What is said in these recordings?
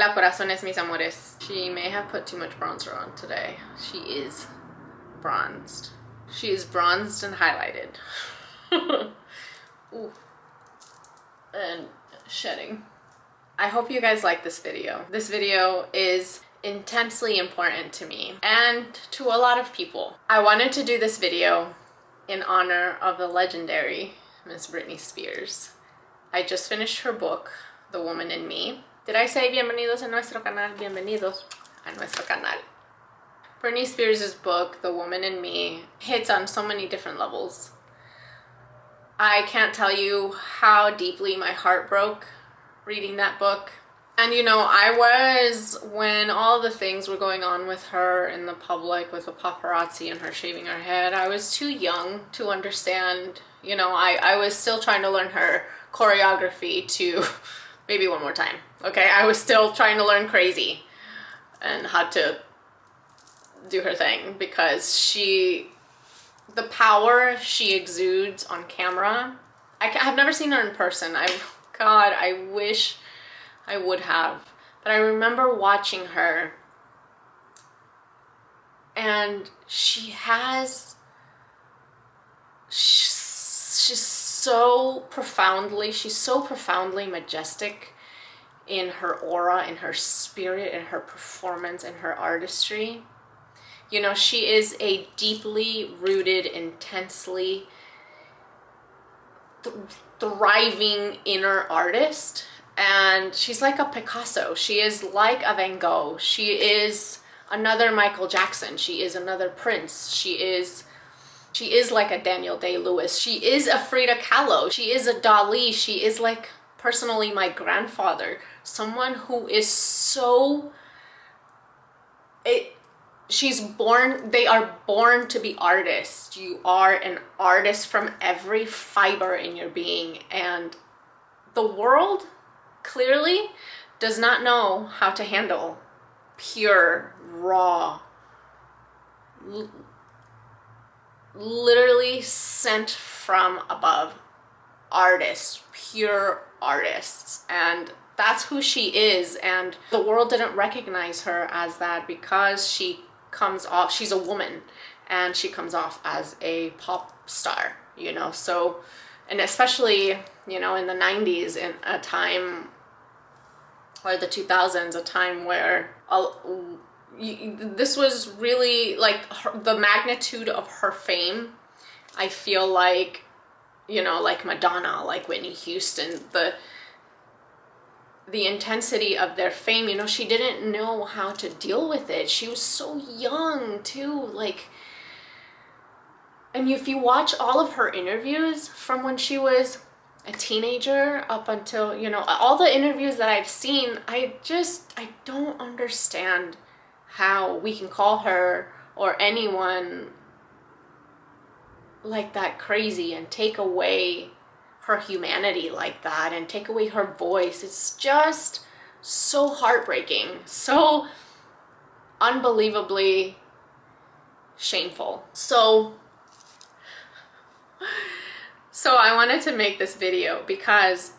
Hola, corazones, mis amores. She may have put too much bronzer on today. She is bronzed. She is bronzed and highlighted. Ooh. And shedding. I hope you guys like this video. This video is intensely important to me and to a lot of people. I wanted to do this video in honor of the legendary Miss Britney Spears. I just finished her book, The Woman in Me. Did I say bienvenidos a nuestro canal? Bienvenidos a nuestro canal. Britney Spears' book, The Woman in Me, hits on so many different levels. I can't tell you how deeply my heart broke reading that book. And you know, when all the things were going on with her in the public, with the paparazzi and her shaving her head, I was too young to understand. You know, I was still trying to learn her choreography to Baby One More Time. Okay, I was still trying to learn Crazy and how to do her thing, because the power she exudes on camera. I've never seen her in person. God, I wish I would have. But I remember watching her, and she's so profoundly majestic in her aura, in her spirit, in her performance, in her artistry. You know, she is a deeply rooted, intensely thriving inner artist, and she's like a Picasso. She is like a Van Gogh. She is another Michael Jackson. She is another Prince. She is like a Daniel Day-Lewis. She is a Frida Kahlo. She is a Dali. She is like, personally, my grandfather. Someone who is so... they are born to be artists. You are an artist from every fiber in your being, and the world clearly does not know how to handle pure, raw, literally sent from above artists, pure artists. And that's who she is, and the world didn't recognize her as that because she's a woman, and she comes off as a pop star, you know. So, and especially, you know, in the 90s, in a time, or the 2000s, a time where this was really like the magnitude of her fame. I feel like, you know, like Madonna, like Whitney Houston, the intensity of their fame, you know, she didn't know how to deal with it. She was so young too, like, and if you watch all of her interviews from when she was a teenager up until, you know, all the interviews that I've seen, I don't understand how we can call her or anyone like that crazy and take away her humanity like that and take away her voice. It's just so heartbreaking, so unbelievably shameful. So I wanted to make this video because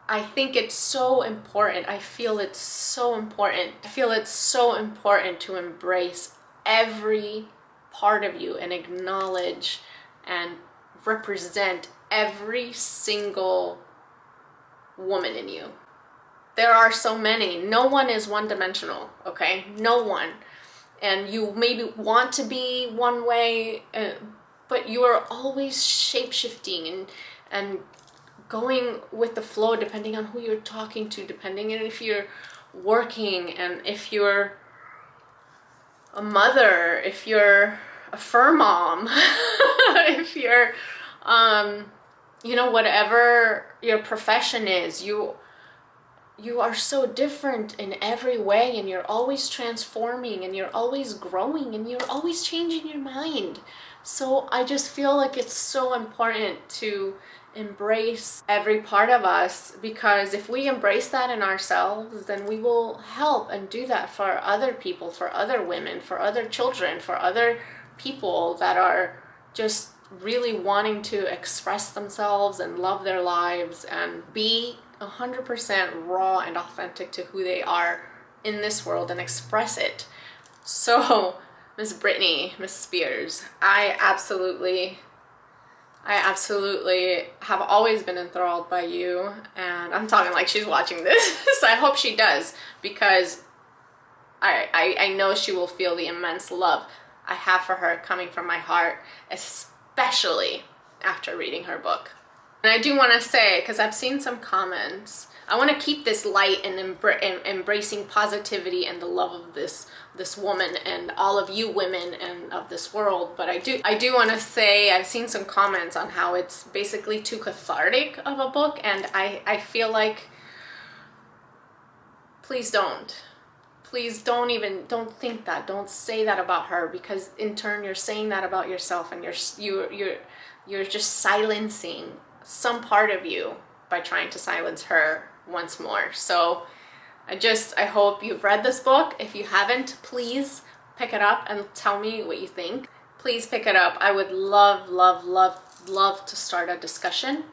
I think it's so important. I feel it's so important. I feel it's so important to embrace every part of you and acknowledge and represent every single woman in you. There are so many. No one is one-dimensional, okay? No one. And you maybe want to be one way, but you are always shape-shifting and going with the flow, depending on who you're talking to, depending on if you're working, and if you're a mother, if you're a fur mom, if you're you know, whatever your profession is, you are so different in every way, and you're always transforming, and you're always growing, and you're always changing your mind. So I just feel like it's so important to embrace every part of us, because if we embrace that in ourselves, then we will help and do that for other people, for other women, for other children, for other people that are just really wanting to express themselves and love their lives and be 100% raw and authentic to who they are in this world and express it. So, Miss Britney, Miss Spears, I absolutely have always been enthralled by you, and I'm talking like she's watching this, so I hope she does, because I know she will feel the immense love I have for her coming from my heart, especially after reading her book. And I do want to say, because I've seen some comments, I want to keep this light and embracing positivity and the love of this woman and all of you women and of this world. But I do want to say, I've seen some comments on how it's basically too cathartic of a book, and I feel like, please don't. Please don't think that. Don't say that about her, because in turn you're saying that about yourself, and you're just silencing some part of you by trying to silence her once more. So I hope you've read this book. If you haven't, please pick it up and tell me what you think. Please pick it up. I would love, love, love, love to start a discussion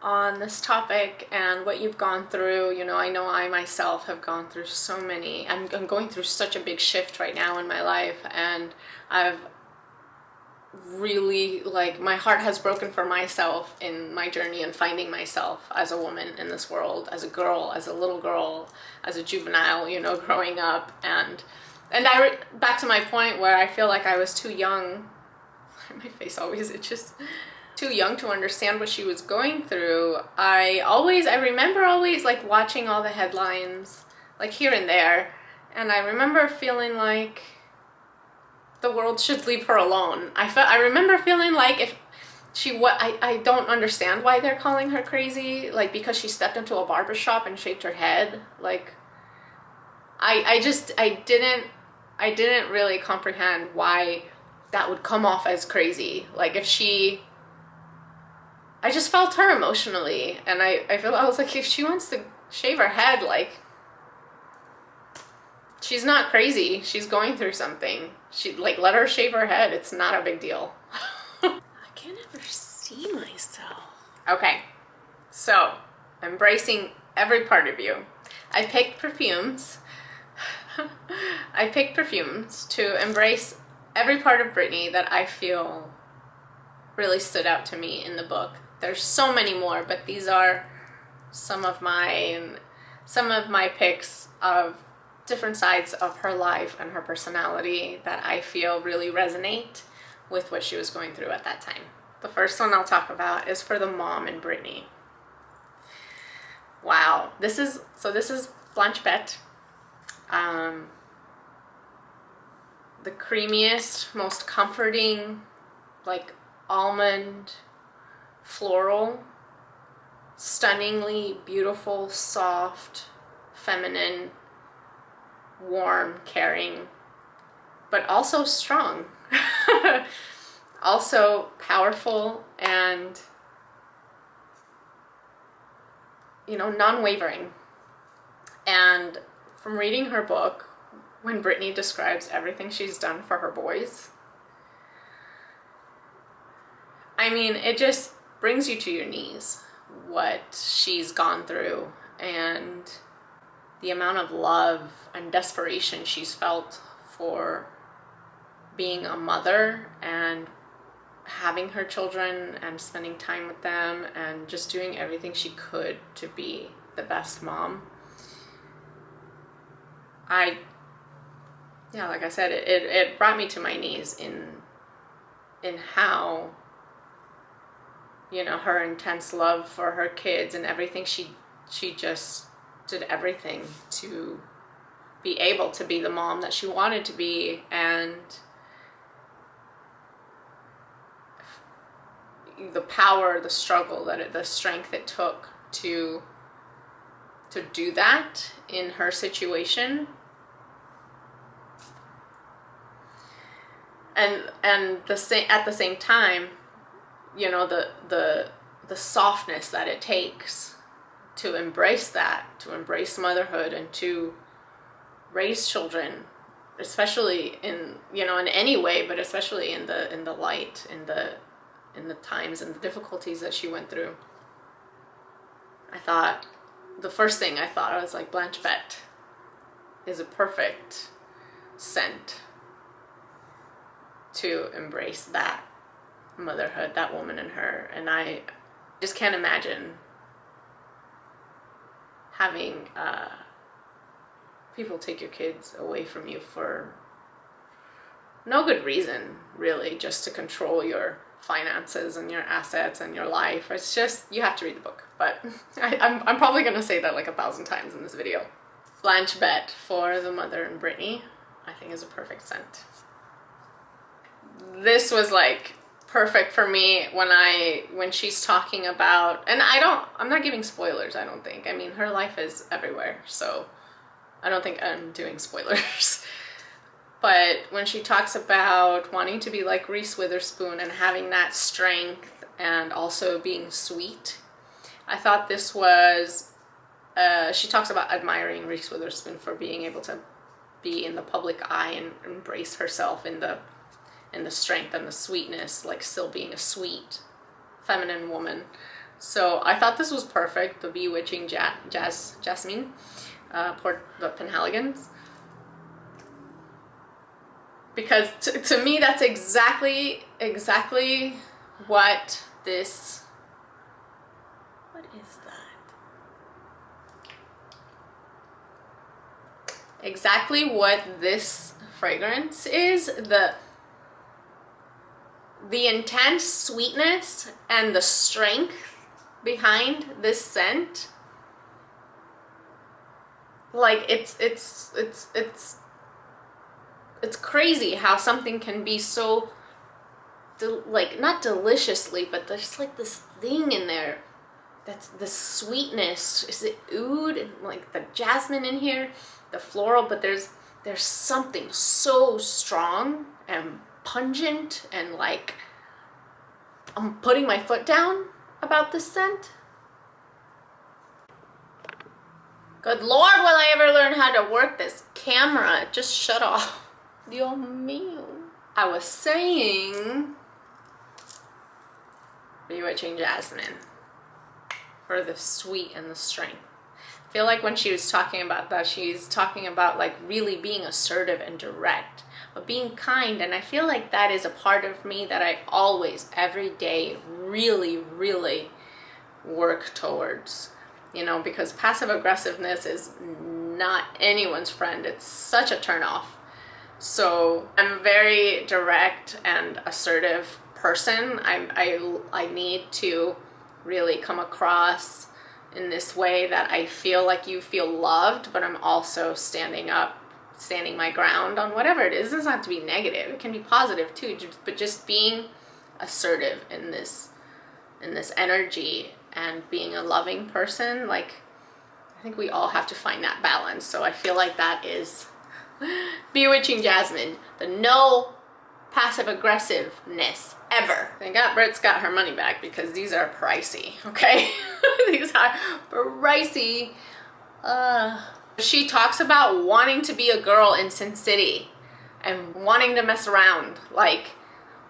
on this topic and what you've gone through. You know I myself have gone through so many. I'm going through such a big shift right now in my life, and I've really, like, my heart has broken for myself in my journey and finding myself as a woman in this world, as a girl, as a little girl, as a juvenile, growing up. And back to my point where I feel like I was too young. My face always itches. Too young to understand what she was going through. I remember always like watching all the headlines, like here and there, and I remember feeling like the world should leave her alone. I remember feeling like if I don't understand why they're calling her crazy, like because she stepped into a barbershop and shaved her head. Like I didn't really comprehend why that would come off as crazy. Like I just felt her emotionally, and I was like, if she wants to shave her head, like, she's not crazy. She's going through something. Let her shave her head. It's not a big deal. I can't ever see myself. Okay, so embracing every part of you. I picked perfumes. I picked perfumes to embrace every part of Britney that I feel really stood out to me in the book. There's so many more, but these are some of my picks of different sides of her life and her personality that I feel really resonate with what she was going through at that time. The first one I'll talk about is for the mom in Britney. Wow, this is Blanche Bette. The creamiest, most comforting, like almond, floral, stunningly beautiful, soft, feminine, warm, caring, but also strong, also powerful, and non-wavering. And from reading her book, when Britney describes everything she's done for her boys, I mean, it just brings you to your knees, what she's gone through and the amount of love and desperation she's felt for being a mother and having her children and spending time with them and just doing everything she could to be the best mom. Like I said, it brought me to my knees in how, her intense love for her kids and everything. She just did everything to be able to be the mom that she wanted to be, and the power, the struggle, the strength it took to do that in her situation. And at the same time, the softness that it takes to embrace that, to embrace motherhood and to raise children, especially in any way, but especially in the light, in the times and the difficulties that she went through. The first thing I thought, I was like, Blanche Bette. is a perfect scent to embrace that motherhood, that woman in her. And I just can't imagine having people take your kids away from you for no good reason, really, just to control your finances and your assets and your life. It's just, you have to read the book. But I'm probably gonna say that like 1,000 times in this video. Blanche Bette for the Mother and Britney, I think is a perfect scent. This was like perfect for me when she's talking about, and I'm not giving spoilers, I don't think. I mean, her life is everywhere, so I don't think I'm doing spoilers. But when she talks about wanting to be like Reese Witherspoon and having that strength and also being sweet, I thought this was, she talks about admiring Reese Witherspoon for being able to be in the public eye and embrace herself in the strength and the sweetness, like still being a sweet, feminine woman. So I thought this was perfect, the Bewitching Jasmine, for the Penhaligons. Because to me, that's exactly what this, what is that? Exactly what this fragrance is, the intense sweetness and the strength behind this scent. Like it's crazy how something can be so like, not deliciously, but there's like this thing in there that's the sweetness. Is it oud and like the jasmine in here, the floral, but there's something so strong and pungent, and like, I'm putting my foot down about this scent. Good Lord, will I ever learn how to work this camera? Just shut off. Dios mío. I was saying Bewitching Jasmine for the sweet and the strength. I feel like when she was talking about that, she's talking about like really being assertive and direct, but being kind. And I feel like that is a part of me that I always, every day, really work towards, you know, because passive aggressiveness is not anyone's friend. It's such a turnoff. So I'm a very direct and assertive person. I need to really come across in this way that I feel like you feel loved, but I'm also standing up, standing my ground on whatever it is. It doesn't have to be negative. It can be positive too, but just being assertive in this energy and being a loving person. Like, I think we all have to find that balance. So I feel like that is Bewitching Jasmine, the no passive aggressiveness ever. Thank God Brit's got her money back, because these are pricey, okay? These are pricey. She talks about wanting to be a girl in Sin City and wanting to mess around. Like,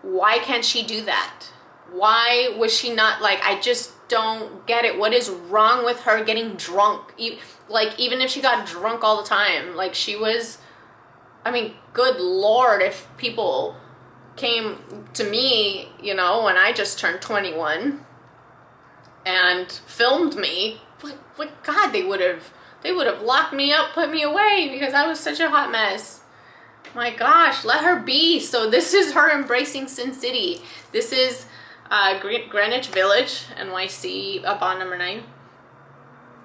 why can't she do that? Why was she not, like, I just don't get it. What is wrong with her getting drunk? Like, even if she got drunk all the time, like, she was, I mean, good Lord, if people came to me, you know, when I just turned 21 and filmed me, what God, they would have locked me up, put me away, because I was such a hot mess. My gosh, let her be. So this is her embracing Sin City. This is Greenwich Village, NYC, bond number 9.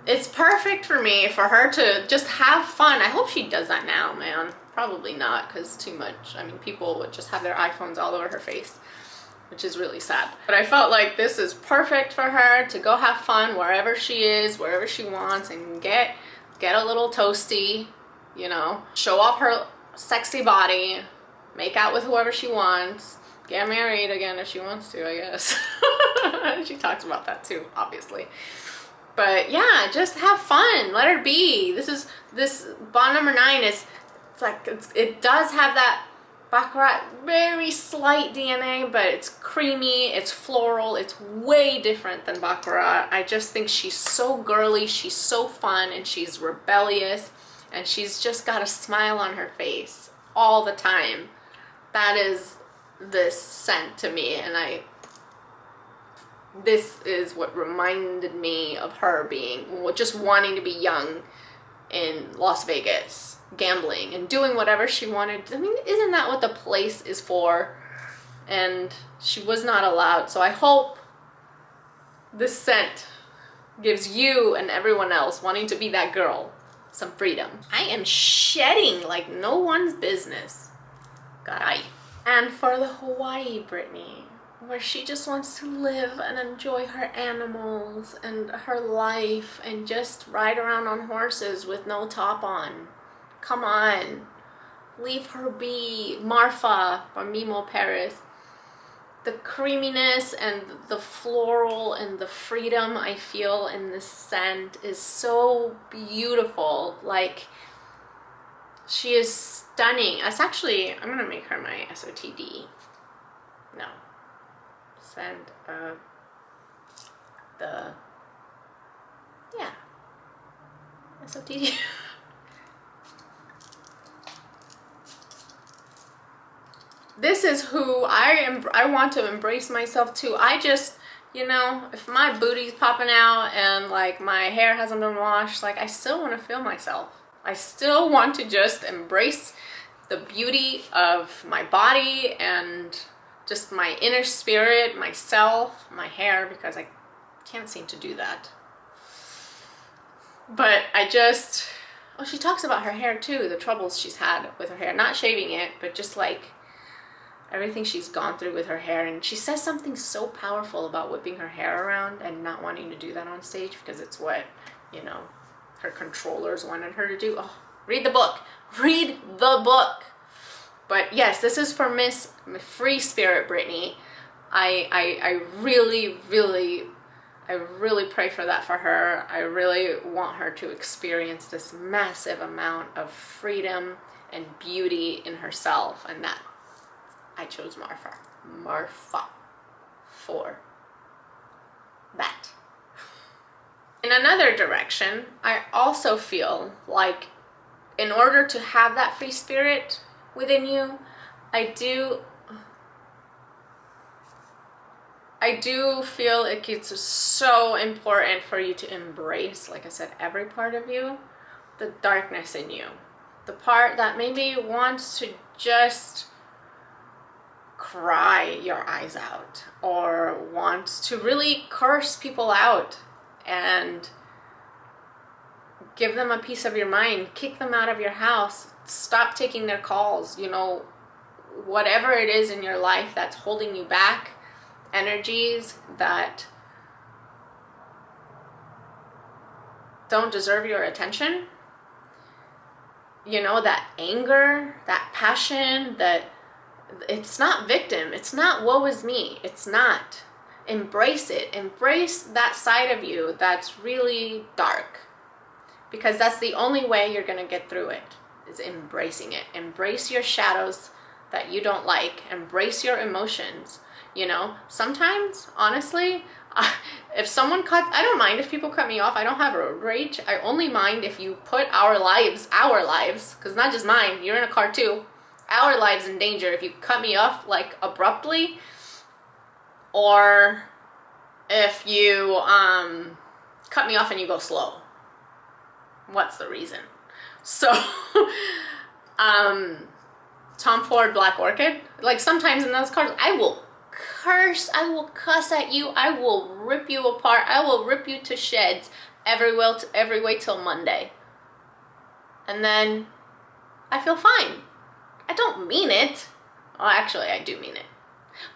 It's perfect for me, for her to just have fun. I hope she does that now, man. Probably not, because too much. I mean, people would just have their iPhones all over her face, which is really sad. But I felt like this is perfect for her to go have fun wherever she is, wherever she wants, and get a little toasty, you know, show off her sexy body, make out with whoever she wants, get married again if she wants to, I guess. She talks about that too, obviously. But yeah, just have fun, let her be. This bond number 9 is, it's like, it does have that Baccarat, very slight DNA, but it's creamy, it's floral, it's way different than Baccarat. I just think she's so girly, she's so fun, and she's rebellious, and she's just got a smile on her face all the time. That is this scent to me, and this is what reminded me of her being, just wanting to be young in Las Vegas, gambling and doing whatever she wanted. I mean, isn't that what the place is for? And she was not allowed. So I hope this scent gives you and everyone else wanting to be that girl some freedom. I am shedding like no one's business. God, And for the Hawaii Britney, where she just wants to live and enjoy her animals and her life and just ride around on horses with no top on. Come on, leave her be. Marfa from Mimo Paris. The creaminess and the floral and the freedom I feel in this scent is so beautiful. Like, she is stunning. It's actually, I'm gonna make her my SOTD. No. Scent of the, yeah, SOTD. This is who I am. I want to embrace myself too. I just, you know, if my booty's popping out and like my hair hasn't been washed, like I still want to feel myself. I still want to just embrace the beauty of my body and just my inner spirit, myself, my hair, because I can't seem to do that. But I just, oh, she talks about her hair too, the troubles she's had with her hair. Not shaving it, but just like everything she's gone through with her hair. And she says something so powerful about whipping her hair around and not wanting to do that on stage because it's what, you know, her controllers wanted her to do. Oh, read the book. Read the book. But yes, this is for Miss Free Spirit Britney. I really pray for that for her. I really want her to experience this massive amount of freedom and beauty in herself, and that I chose Marfa for that. In another direction, I also feel like in order to have that free spirit within you, I do feel it's so important for you to embrace, like I said, every part of you, the darkness in you, the part that maybe wants to just cry your eyes out or wants to really curse people out and give them a piece of your mind, kick them out of your house, stop taking their calls, you know, whatever it is in your life that's holding you back, energies that don't deserve your attention, you know, that anger, that passion, that it's not victim, it's not woe is me, it's not. Embrace it. Embrace that side of you that's really dark, because that's the only way you're going to get through it, is embracing it. Embrace your shadows that you don't like. Embrace your emotions. You know, sometimes, honestly, if someone I don't mind if people cut me off. I don't have road rage. I only mind if you put our lives, because not just mine, you're in a car too, our lives in danger if you cut me off like abruptly, or if you cut me off and you go slow. What's the reason? So, Tom Ford Black Orchid, like sometimes in those cars, I will curse, I will cuss at you, I will rip you apart, I will rip you to shreds every way till Monday. And then I feel fine. I don't mean it. Well, actually, I do mean it.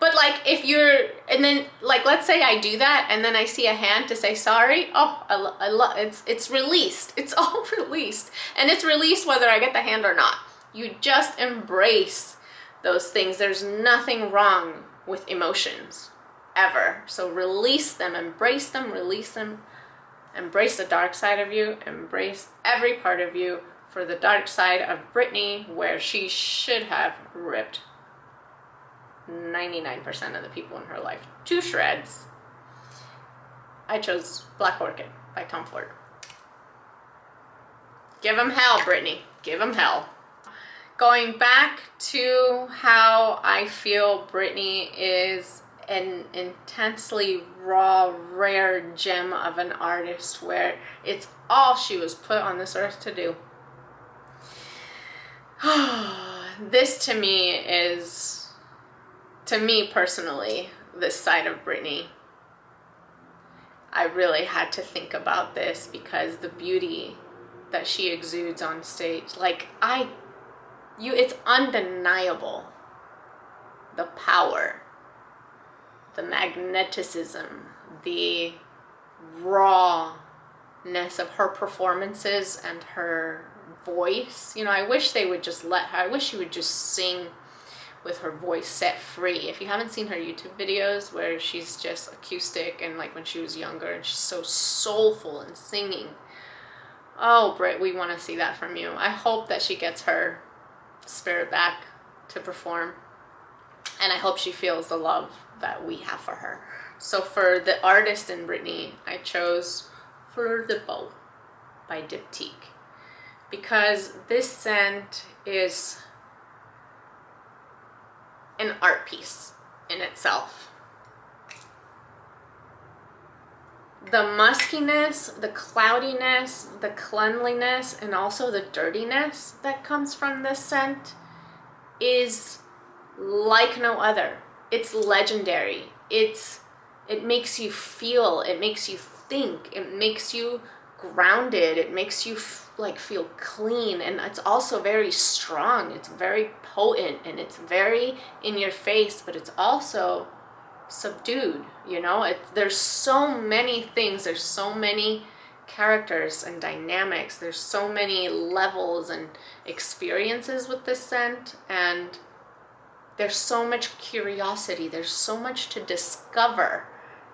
But like if you're, and then like let's say I do that and then I see a hand to say sorry, oh, I love it's released. It's all released. And it's released whether I get the hand or not. You just embrace those things. There's nothing wrong with emotions ever. So release them, embrace them, release them. Embrace the dark side of you, embrace every part of you for the dark side of Britney, where she should have ripped 99% of the people in her life to shreds. I chose Black Orchid by Tom Ford. Give him hell, Britney. Give him hell. Going back to how I feel Britney is an intensely raw, rare gem of an artist where it's all she was put on this earth to do. This to me is, to me personally, this side of Britney. I really had to think about this because the beauty that she exudes on stage, like it's undeniable. The power, the magneticism, the rawness of her performances and her voice. You know, I wish they would just let her, I wish she would just sing with her voice set free. If you haven't seen her YouTube videos where she's just acoustic and like when she was younger and she's so soulful and singing. Oh, Britt, we want to see that from you. I hope that she gets her spirit back to perform. And I hope she feels the love that we have for her. So for the artist in Britney, I chose Fleur de Peau by Diptyque. Because this scent is an art piece in itself. The muskiness, the cloudiness, the cleanliness, and also the dirtiness that comes from this scent is like no other. It's legendary. It makes you feel, it makes you think, it makes you grounded, it makes you feel clean, and it's also very strong. It's very potent and it's very in your face, but it's also subdued, you know. There's so many things, there's so many characters and dynamics, there's so many levels and experiences with this scent, and there's so much curiosity, there's so much to discover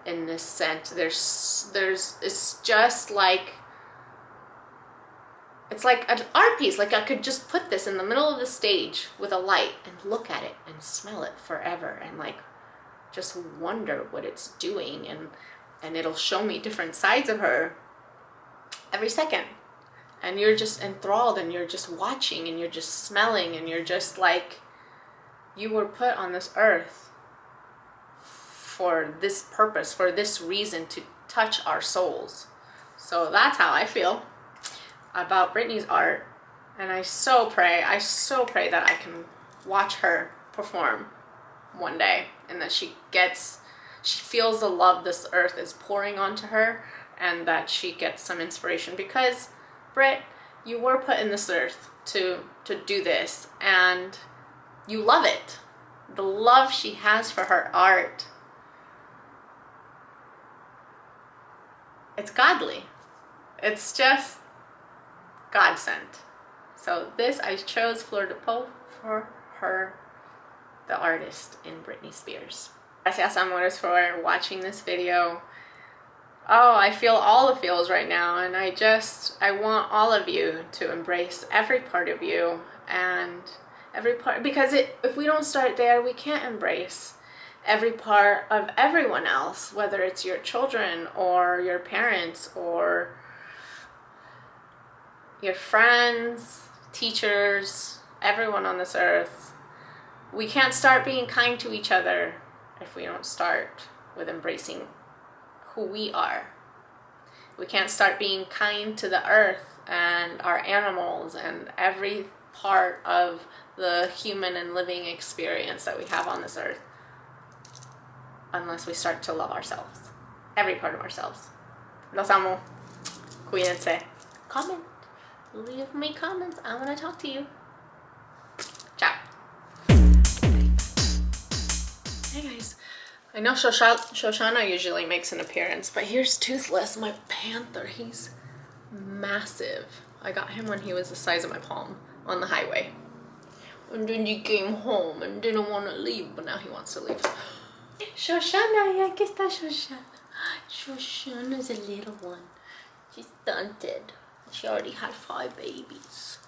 in this scent. It's just like, it's like an art piece. Like I could just put this in the middle of the stage with a light and look at it and smell it forever and like just wonder what it's doing, and it'll show me different sides of her every second, and you're just enthralled and you're just watching and you're just smelling and you're just like, you were put on this earth for this purpose, for this reason, to touch our souls. So that's how I feel about Britney's art, and I so pray that I can watch her perform one day, and that she feels the love this earth is pouring onto her, and that she gets some inspiration, because Brit, you were put in this earth to do this, and you love it. The love she has for her art, it's godly. It's just God sent. So this, I chose Fleur de Peau for her, the artist in Britney Spears. Gracias, amores, for watching this video. Oh, I feel all the feels right now, and I want all of you to embrace every part of you, and every part, because if we don't start there, we can't embrace every part of everyone else, whether it's your children or your parents or your friends, teachers, everyone on this earth. We can't start being kind to each other if we don't start with embracing who we are. We can't start being kind to the earth and our animals and every part of the human and living experience that we have on this earth unless we start to love ourselves, every part of ourselves. Los amo. Cuídense. Comment. Leave me comments. I want to talk to you. Ciao. Hey guys. I know Shoshana usually makes an appearance, but here's Toothless, my panther. He's massive. I got him when he was the size of my palm on the highway. And then he came home and didn't want to leave, but now he wants to leave. Shoshana, y aquí está Shoshana. Shoshana's a little one. She's stunted. She already had 5 babies.